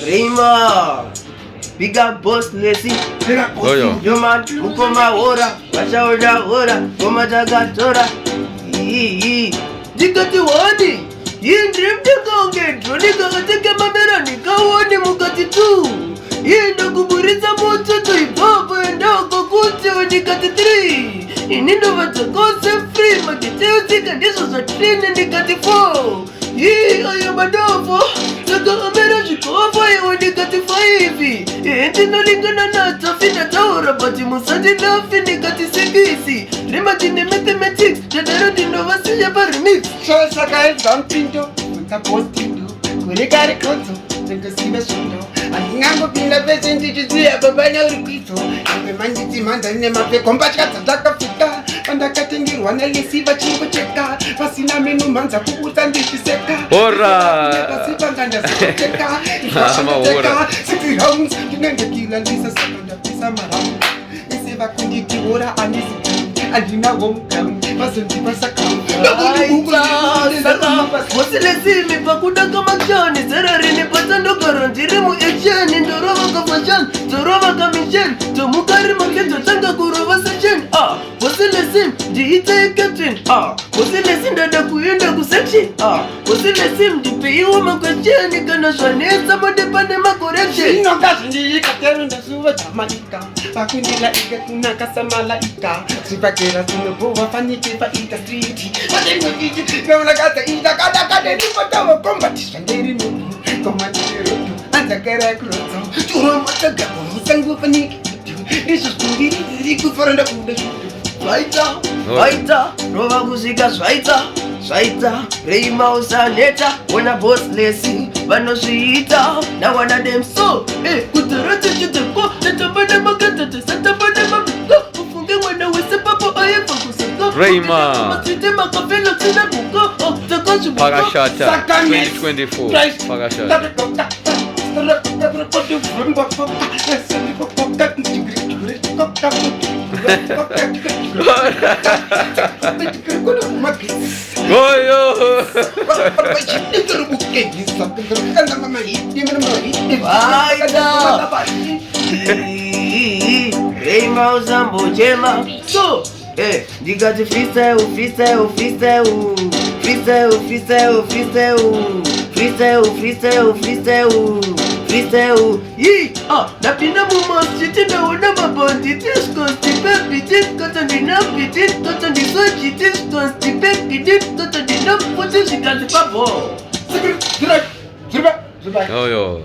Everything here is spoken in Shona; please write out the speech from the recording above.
Rima, big up boss Lesi. Yo man, mukoma ora, washaoda ora, koma jagatora. Jikati wadi, dream nikaonge, nikateke mamera nikaone mukati tu. Ndo kuburiza moto tu ipopo endoko kuti nikati 3. Inindo vatakose free, makiteo zika ndizo za trine nikati 4. Ayo madofo, saka amera jikofo nikati 5. Ndino lingana nata fina taura, bati musadi lafi nikati 6. Rima jine mathematics, jadara dino vasi ya parimix. Saka elzampindo, mutapostindo, kurekare konto, nekasiba sundo. Angango pinda pese ndichiziya babanya urikito. Ame manjiti mandane mape kombacha tadakafika. Pandakatendirwa nalesiva chimbocheka. Pasina menu manza kuuta ndichiseka. Ora! Pasipanganda sikoteka. Ora! Siki rounds, kinenge kila ndisa sakanda pisa maramu. Iseva kundiki ora anisi. Alina wonkamu, pasanti pasakamu. Wasilezimi pakudaka makshani, serarini pasando karantiri mu ekshani. Ndorova kafashan, zorova kamishen, tomukari maketo tanga kurova session. Wasilezim, diita ekeptin. Wasilezim dada kuyenda kusection. Wasilezim, dipeiwa makwesheni, kana shwanesa madepane makorection. Ino kashi njika teru ndasuva jamaika. Pakundila ika tunakasa malaika. Sipakera tunobuwa fanikipa ita streeti. Matengo kiji, naunakata ita kada nipotawa kombatisha ndiri nuku. Kombatisha rutu, antakera kuroto. Churo matagapo, musangu faniki. Isu skundiri, kufaranda kuda shutu. Swaita, rova kusika swaita, Rima usaneta, wana boss Lesi, bano suita, na wana dem so, kuturete chitepo, netabane makatete, satabane mabiko, ufunge wana wese papo ayefa kuseko, Rima. Matite makafelo tina kuko, takashu buko, Parashata 2024. Parashata. Goyo! Rima uzambo jema. So, digati freestyle. Napina mumositi naona mabondi tis constipated tis kotandina pitit kotandiswa chitis constipated kotandina putis ikazipavo. Yo.